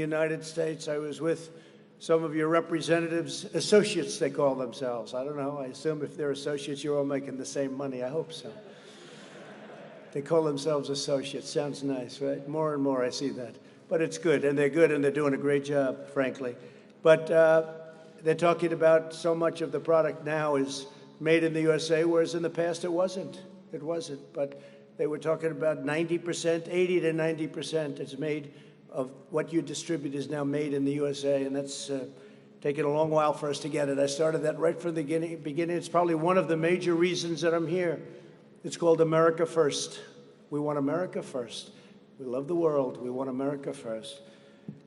United States. I was with some of your representatives, associates they call themselves. I don't know. I assume if they're associates, you're all making the same money. I hope so. They call themselves associates. Sounds nice, right? More and more I see that. But it's good, and they're good, and they're doing a great job, frankly. But they're talking about so much of the product now is made in the USA, whereas in the past it wasn't. It wasn't. But they were talking about 90%, 80 to 90% is made of what you distribute is now made in the USA, and that's taken a long while for us to get it. I started that right from the beginning. It's probably one of the major reasons that I'm here. It's called America First. We want America first. We love the world. We want America first.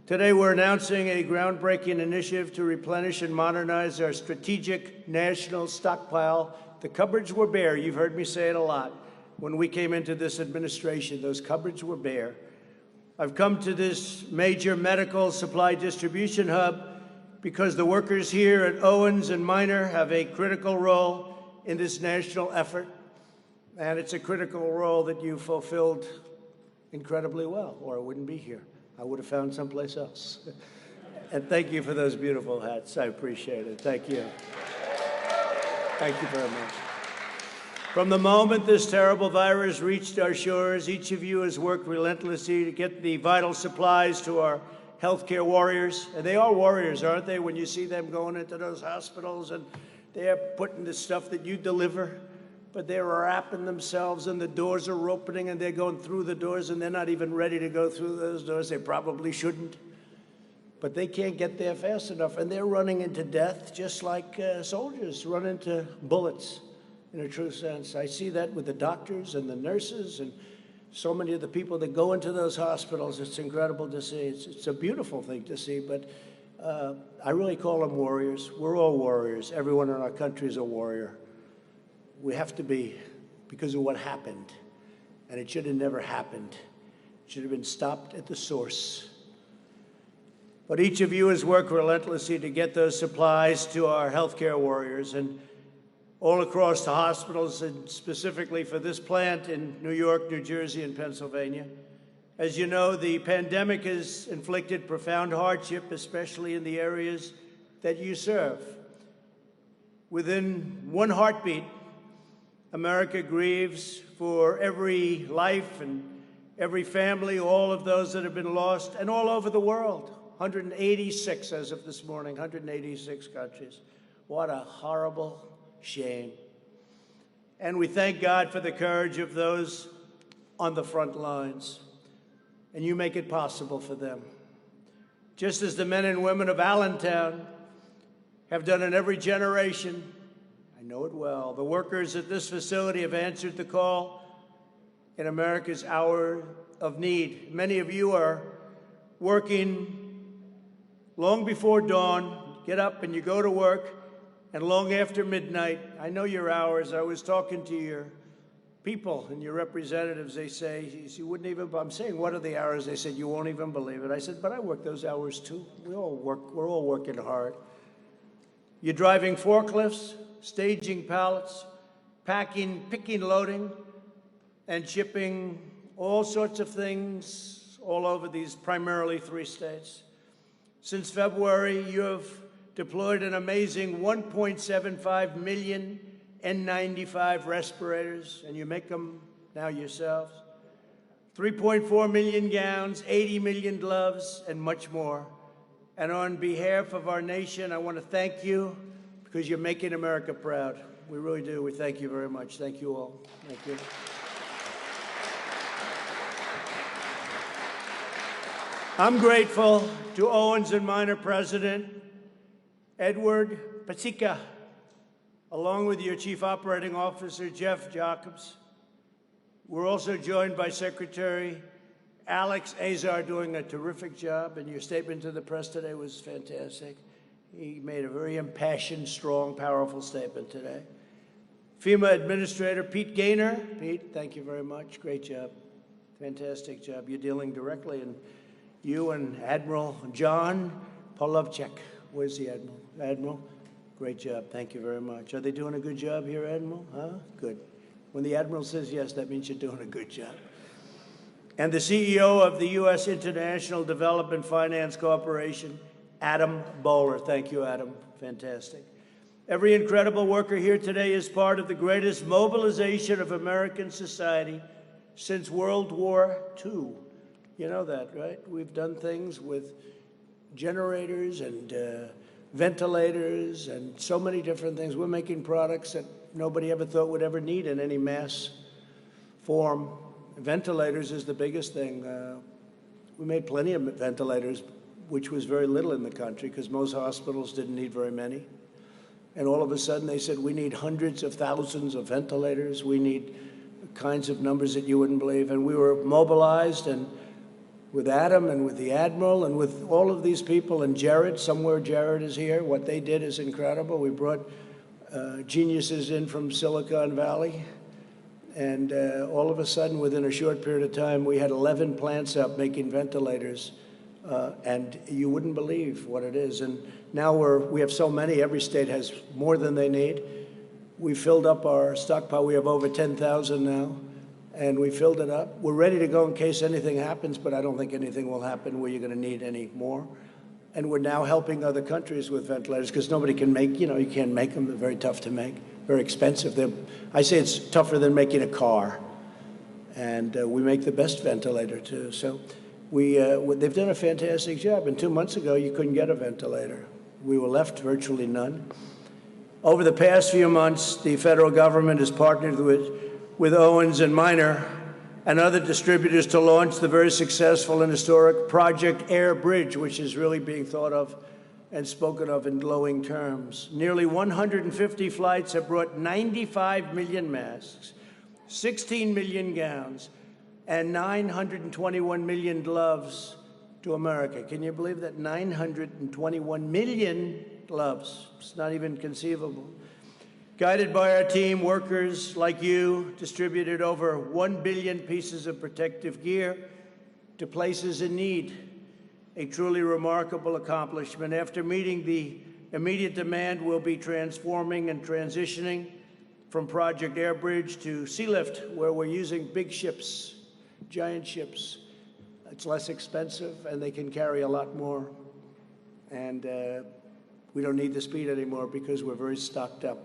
Today, we're announcing a groundbreaking initiative to replenish and modernize our strategic national stockpile. The cupboards were bare. You've heard me say it a lot. When we came into this administration, those cupboards were bare. I've come to this major medical supply distribution hub because the workers here at Owens and Minor have a critical role in this national effort, and it's a critical role that you fulfilled incredibly well, or I wouldn't be here. I would have found someplace else. And thank you for those beautiful hats. I appreciate it. Thank you. Thank you very much. From the moment this terrible virus reached our shores, each of you has worked relentlessly to get the vital supplies to our healthcare warriors. And they are warriors, aren't they, when you see them going into those hospitals and they're putting the stuff that you deliver, but they're wrapping themselves and the doors are opening and they're going through the doors and they're not even ready to go through those doors. They probably shouldn't. But they can't get there fast enough, and they're running into death just like soldiers run into bullets. In a true sense. I see that with the doctors and the nurses and so many of the people that go into those hospitals. It's incredible to see. It's a beautiful thing to see, but I really call them warriors. We're all warriors. Everyone in our country is a warrior. We have to be, because of what happened, and it should have never happened. It should have been stopped at the source. But each of you has worked relentlessly to get those supplies to our healthcare warriors, and all across the hospitals, and specifically for this plant in New York, New Jersey, and Pennsylvania. As you know, the pandemic has inflicted profound hardship, especially in the areas that you serve. Within one heartbeat, America grieves for every life and every family, all of those that have been lost, and all over the world. 186 as of this morning, 186 countries. What a horrible shame. And we thank God for the courage of those on the front lines. And you make it possible for them. Just as the men and women of Allentown have done in every generation, I know it well, the workers at this facility have answered the call in America's hour of need. Many of you are working long before dawn, get up and you go to work, and long after midnight. I know your hours. I was talking to your people and your representatives. They say, you wouldn't even, I'm saying, what are the hours? They said, you won't even believe it. I said, but I work those hours too. We all work, we're all working hard. You're driving forklifts, staging pallets, packing, picking, loading, and shipping all sorts of things all over these primarily 3 states. Since February, you have deployed an amazing 1.75 million N95 respirators, and you make them now yourselves. 3.4 million gowns, 80 million gloves, and much more. And on behalf of our nation, I want to thank you because you're making America proud. We really do. We thank you very much. Thank you all. Thank you. I'm grateful to Owens and Minor President Edward Pesicka, along with your Chief Operating Officer, Jeff Jacobs. We're also joined by Secretary Alex Azar, doing a terrific job, and your statement to the press today was fantastic. He made a very impassioned, strong, powerful statement today. FEMA Administrator Pete Gaynor. Pete, thank you very much. Great job. Fantastic job. You're dealing directly, and you and Admiral John Polovchek. Where's the Admiral? Admiral, great job. Thank you very much. Are they doing a good job here, Admiral? Huh? Good. When the Admiral says yes, that means you're doing a good job. and the CEO of the U.S. International Development Finance Corporation, Adam Boehler. Thank you, Adam. Fantastic. Every incredible worker here today is part of the greatest mobilization of American society since World War II. You know that, right? We've done things with generators and ventilators and so many different things. We're making products that nobody ever thought would ever need in any mass form. Ventilators is the biggest thing. We made plenty of ventilators, which was very little in the country because most hospitals didn't need very many. And all of a sudden they said, we need hundreds of thousands of ventilators. We need kinds of numbers that you wouldn't believe. And we were mobilized, and with Adam and with the Admiral and with all of these people, and Jared, somewhere Jared is here. What they did is incredible. We brought geniuses in from Silicon Valley. And all of a sudden, within a short period of time, we had 11 plants up making ventilators. And you wouldn't believe what it is. And now we have so many, every state has more than they need. We filled up our stockpile. We have over 10,000 now, and we filled it up. We're ready to go in case anything happens, but I don't think anything will happen where you're going to need any more. And we're now helping other countries with ventilators because nobody can make, you can't make them. They're very tough to make, very expensive. I say it's tougher than making a car. And we make the best ventilator, too. So they've done a fantastic job. And 2 months ago, you couldn't get a ventilator. We were left virtually none. Over the past few months, the federal government has partnered with Owens and Minor and other distributors to launch the very successful and historic Project Air Bridge, which is really being thought of and spoken of in glowing terms. Nearly 150 flights have brought 95 million masks, 16 million gowns, and 921 million gloves to America. Can you believe that? 921 million gloves. It's not even conceivable. Guided by our team, workers like you distributed over 1 billion pieces of protective gear to places in need. A truly remarkable accomplishment. After meeting the immediate demand, we'll be transforming and transitioning from Project Air Bridge to Sealift, where we're using big ships, giant ships. It's less expensive, and they can carry a lot more. And we don't need the speed anymore because we're very stocked up.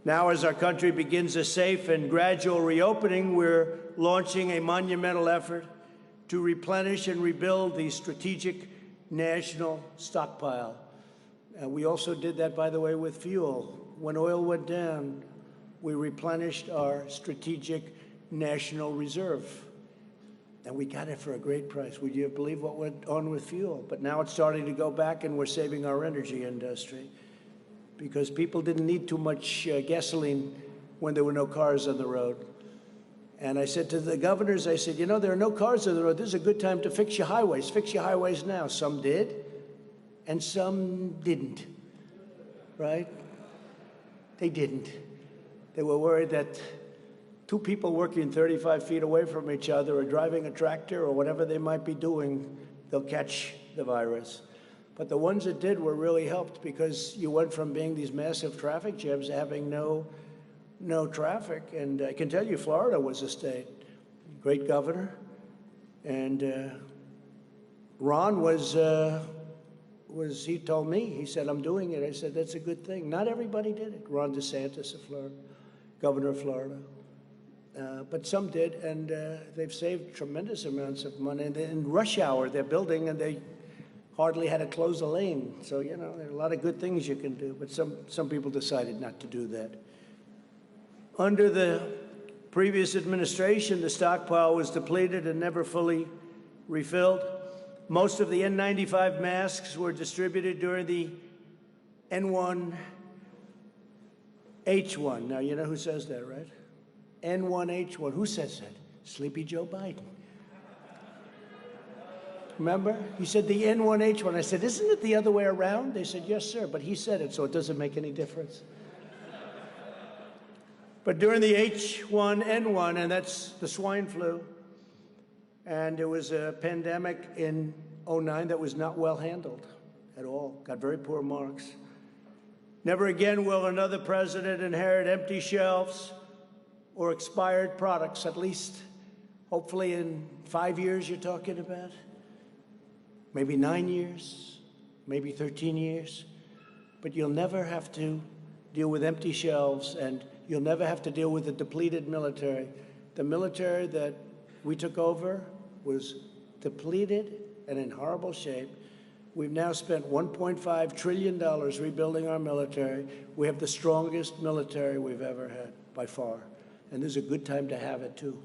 Now, as our country begins a safe and gradual reopening, we're launching a monumental effort to replenish and rebuild the strategic national stockpile. We also did that, by the way, with fuel. When oil went down, we replenished our strategic national reserve. And we got it for a great price. Would you believe what went on with fuel? But now it's starting to go back, and we're saving our energy industry because people didn't need too much gasoline when there were no cars on the road. And I said to the governors, I said, there are no cars on the road. This is a good time to fix your highways. Fix your highways now. Some did, and some didn't, right? They didn't. They were worried that two people working 35 feet away from each other or driving a tractor or whatever they might be doing, they'll catch the virus. But the ones that did were really helped because you went from being these massive traffic jams to having no traffic. And I can tell you, Florida was a state. Great governor. And Ron he told me, he said, I'm doing it. I said, that's a good thing. Not everybody did it. Ron DeSantis of Florida, governor of Florida. But some did, and they've saved tremendous amounts of money. And in rush hour, they're building, and they hardly had to close a lane. So, there are a lot of good things you can do, but some people decided not to do that. Under the previous administration, the stockpile was depleted and never fully refilled. Most of the N95 masks were distributed during the N1H1. Now, you know who says that, right? N1H1. Who says that? Sleepy Joe Biden. Remember? He said the N1H1. I said, isn't it the other way around? They said, yes, sir, but he said it, so it doesn't make any difference. But during the H1N1, and that's the swine flu, and there was a pandemic in '09 that was not well handled at all, got very poor marks. Never again will another president inherit empty shelves or expired products. At least Hopefully in 5 years you're talking about, maybe 9 years, maybe 13 years, but you'll never have to deal with empty shelves, and you'll never have to deal with a depleted military. The military that we took over was depleted and in horrible shape. We've now spent $1.5 trillion rebuilding our military. We have the strongest military we've ever had, by far. And this is a good time to have it, too.